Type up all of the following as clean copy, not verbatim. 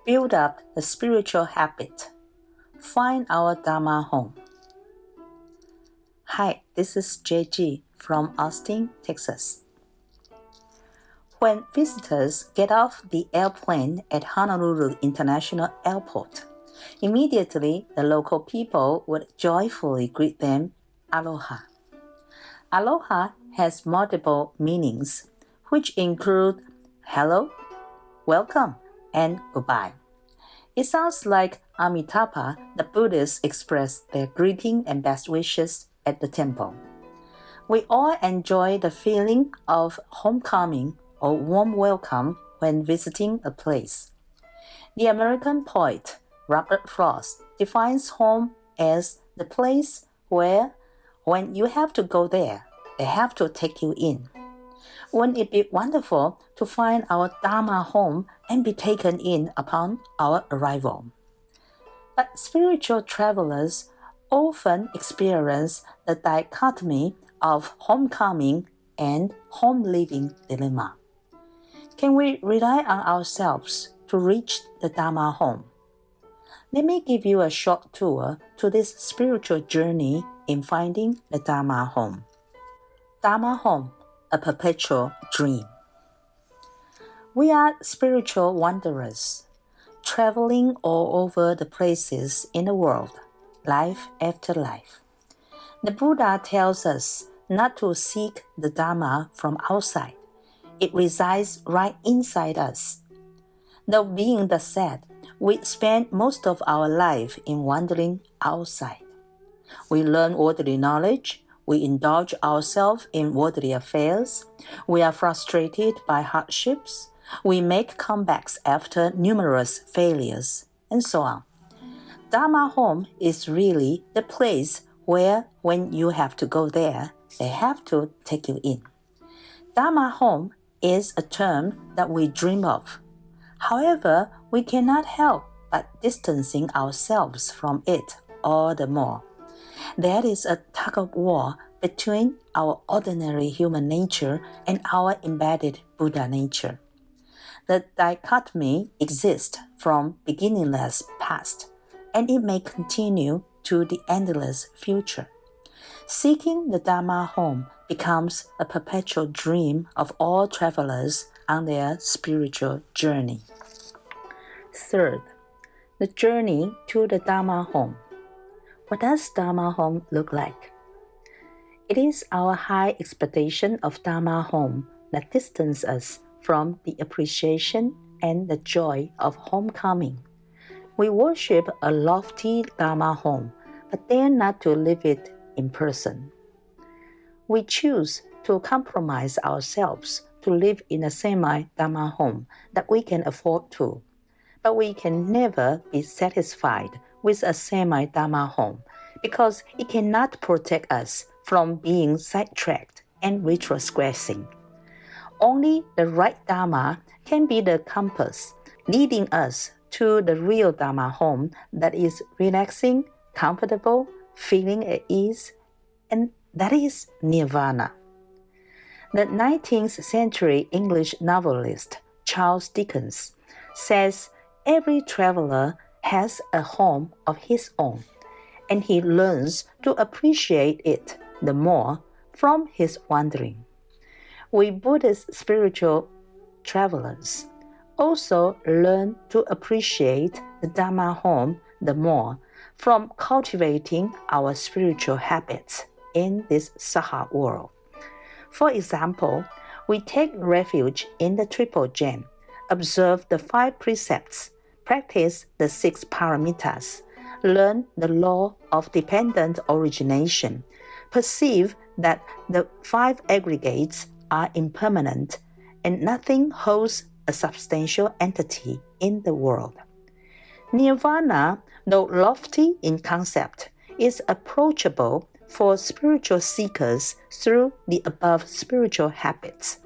Build up the spiritual habit. Find our Dharma home. Hi, this is Jue Ji from Austin, Texas. When visitors get off the airplane at Honolulu International Airport, immediately the local people would joyfully greet them, Aloha. Aloha has multiple meanings, which include hello, welcome, and goodbye. It sounds like Amitabha, the Buddhists expressed their greeting and best wishes at the temple. We all enjoy the feeling of homecoming or warm welcome when visiting a place. The American poet Robert Frost defines home as the place where, when you have to go there, they have to take you in. Wouldn't it be wonderful to find our Dharma home and be taken in upon our arrival? But spiritual travelers often experience the dichotomy of homecoming and home-leaving dilemma. Can we rely on ourselves to reach the Dharma home? Let me give you a short tour to this spiritual journey in finding the Dharma home. Dharma home, a perpetual dream. We are spiritual wanderers, traveling all over the places in the world, life after life. The Buddha tells us not to seek the Dharma from outside. It resides right inside us. Though being the said, we spend most of our life in wandering outside. We learn worldly knowledge. We indulge ourselves in worldly affairs. We are frustrated by hardships. We make comebacks after numerous failures, and so on. Dharma home is really the place where, when you have to go there, they have to take you in. Dharma home is a term that we dream of. However, we cannot help but distancing ourselves from it all the more. There is a tug-of-war between our ordinary human nature and our embedded Buddha nature. The dichotomy exists from beginningless past, and it may continue to the endless future. Seeking the Dharma home becomes a perpetual dream of all travelers on their spiritual journey. Third, the journey to the Dharma home. What does Dharma home look like? It is our high expectation of Dharma home that distances us from the appreciation and the joy of homecoming. We worship a lofty Dharma home, but dare not to live it in person. We choose to compromise ourselves to live in a semi-Dharma home that we can afford to, but we can never be satisfied with a semi-Dharma home because it cannot protect us from being sidetracked and retrogressing. Only the right Dharma can be the compass leading us to the real Dharma home that is relaxing, comfortable, feeling at ease, and that is Nirvana. The 19th century English novelist Charles Dickens says every traveler has a home of his own, and he learns to appreciate it the more from his wandering. We Buddhist spiritual travelers also learn to appreciate the Dharma home the more from cultivating our spiritual habits in this Saha world. For example, we take refuge in the Triple Gem, observe the 5 precepts, practice the 6 paramitas, learn the law of dependent origination, perceive that the 5 aggregates are impermanent and nothing holds a substantial entity in the world. Nirvana, though lofty in concept, is approachable for spiritual seekers through the above spiritual habits,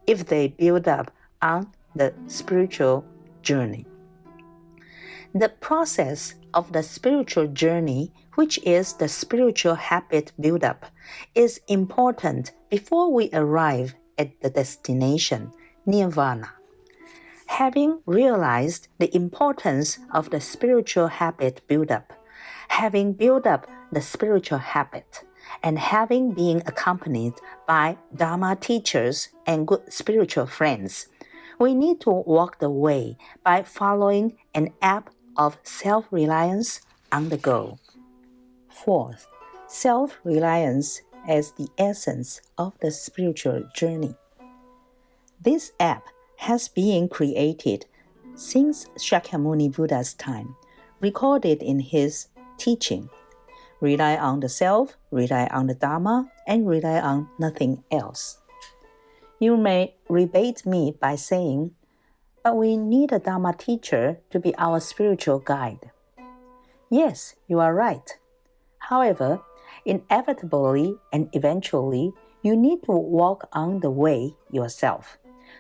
if they build up on the spiritual journey. The process of the spiritual journey, which is the spiritual habit buildup, is important before we arrive at the destination, Nirvana. Having realized the importance of the spiritual habit build-up, having built up the spiritual habit, and having been accompanied by Dharma teachers and good spiritual friends, we need to walk the way by following an app of self-reliance on the go. Fourth, self-reliance as the essence of the spiritual journey. This app has been created since Shakyamuni Buddha's time, recorded in his teaching. Rely on the self, rely on the Dharma, and rely on nothing else. You may rebate me by saying, but we need a Dharma teacher to be our spiritual guide. Yes, you are right. However, inevitably and eventually, you need to walk on the way yourself.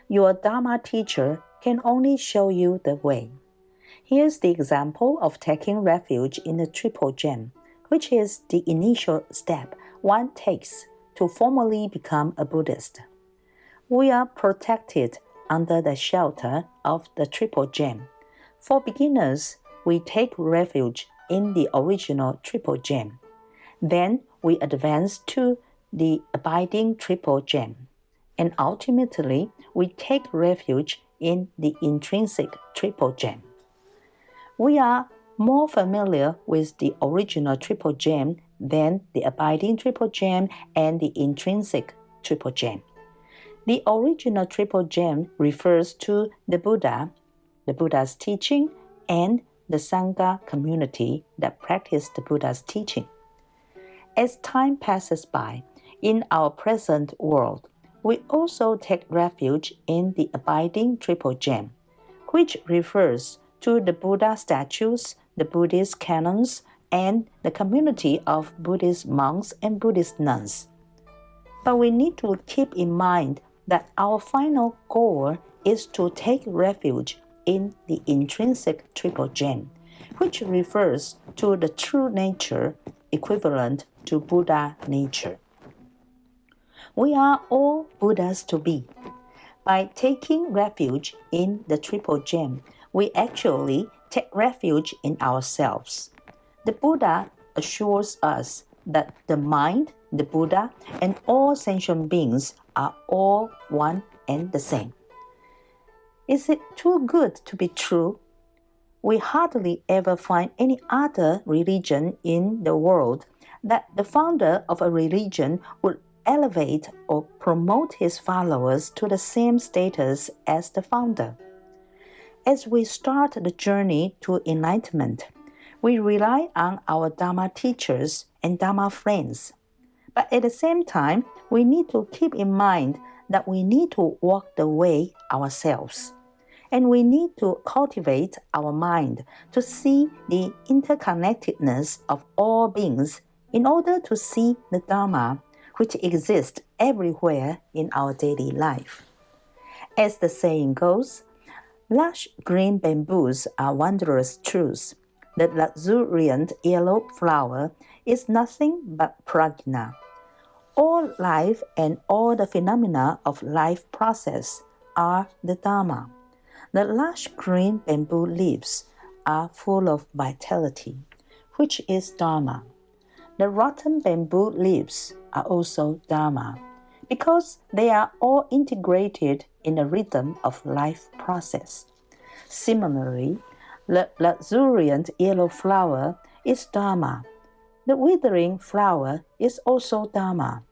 Your Dharma teacher can only show you the way. Here's the example of taking refuge in the Triple Gem, which is the initial step one takes to formally become a Buddhist. We are protected under the shelter of the Triple Gem. For beginners, we take refuge in the original Triple Gem. Then we advance to the abiding Triple Gem. And ultimately, we take refuge in the intrinsic Triple Gem. We are more familiar with the original Triple Gem than the abiding Triple Gem and the intrinsic Triple Gem. The original Triple Gem refers to the Buddha, the Buddha's teaching, and the Sangha community that practice the Buddha's teaching. As time passes by, in our present world, we also take refuge in the abiding Triple Gem, which refers to the Buddha statues, the Buddhist canons, and the community of Buddhist monks and Buddhist nuns. But we need to keep in mind that our final goal is to take refuge in the intrinsic Triple Gem, which refers to the true nature equivalent to Buddha nature. We are all Buddhas to be. By taking refuge in the Triple Gem, we actually take refuge in ourselves. The Buddha assures us that the mind, the Buddha, and all sentient beings are all one and the same. Is it too good to be true? We hardly ever find any other religion in the world that the founder of a religion would elevate or promote his followers to the same status as the founder. As we start the journey to enlightenment, we rely on our Dharma teachers and Dharma friends. But at the same time, we need to keep in mind that we need to walk the way ourselves. And we need to cultivate our mind to see the interconnectedness of all beings in order to see the Dharma, which exists everywhere in our daily life. As the saying goes, lush green bamboos are wondrous truths. The luxuriant yellow flower is nothing but prajna. All life and all the phenomena of life process are the Dharma. The lush green bamboo leaves are full of vitality, which is Dharma. The rotten bamboo leaves are also Dharma, because they are all integrated in the rhythm of life process. Similarly, the luxuriant yellow flower is Dharma. The withering flower is also Dharma.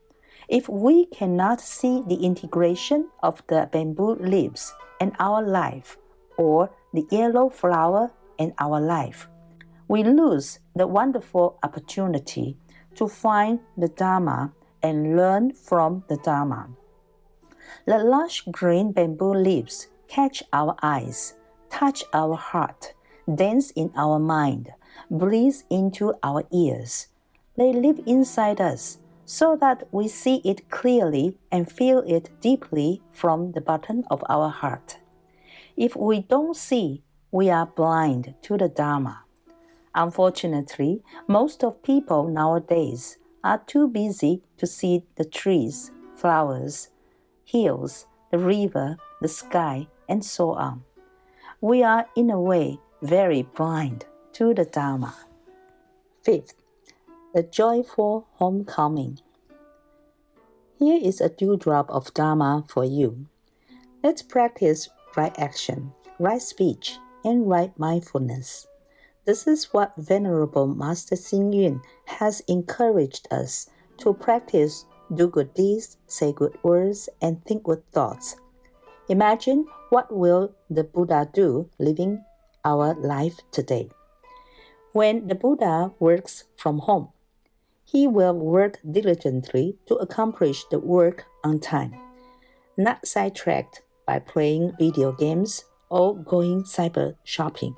If we cannot see the integration of the bamboo leaves and our life, or the yellow flower and our life, we lose the wonderful opportunity to find the Dharma and learn from the Dharma. The lush green bamboo leaves catch our eyes, touch our heart, dance in our mind, breathe into our ears. They live inside us so that we see it clearly and feel it deeply from the bottom of our heart. If we don't see, we are blind to the Dharma. Unfortunately, most of people nowadays are too busy to see the trees, flowers, hills, the river, the sky, and so on. we are in a way very blind to the Dharma. Fifth, the joyful homecoming. Here is a dewdrop of Dharma for you. Let's practice right action, right speech, and right mindfulness. This is what Venerable Master Xing Yun has encouraged us to practice: do good deeds, say good words, and think good thoughts. Imagine what will the Buddha do living our life today. When the Buddha works from home, he will work diligently to accomplish the work on time, not sidetracked by playing video games or going cyber shopping.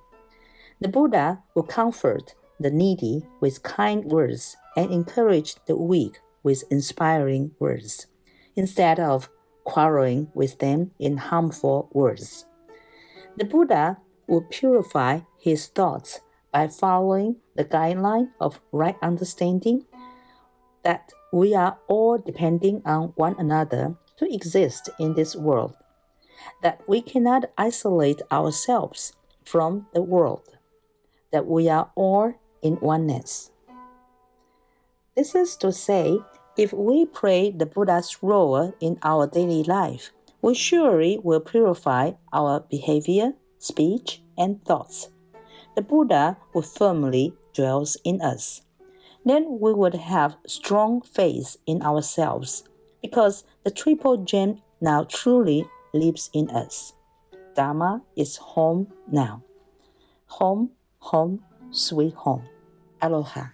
The Buddha will comfort the needy with kind words and encourage the weak with inspiring words, instead of quarreling with them in harmful words. The Buddha will purify his thoughts by following the guideline of right understanding that we are all depending on one another to exist in this world, that we cannot isolate ourselves from the world, that we are all in oneness. This is to say, if we play the Buddha's role in our daily life, we surely will purify our behavior, speech, and thoughts. The Buddha will firmly dwell in us. Then we would have strong faith in ourselves, because the Triple Gem now truly lives in us. Dharma is home now. Home, home, sweet home. Aloha.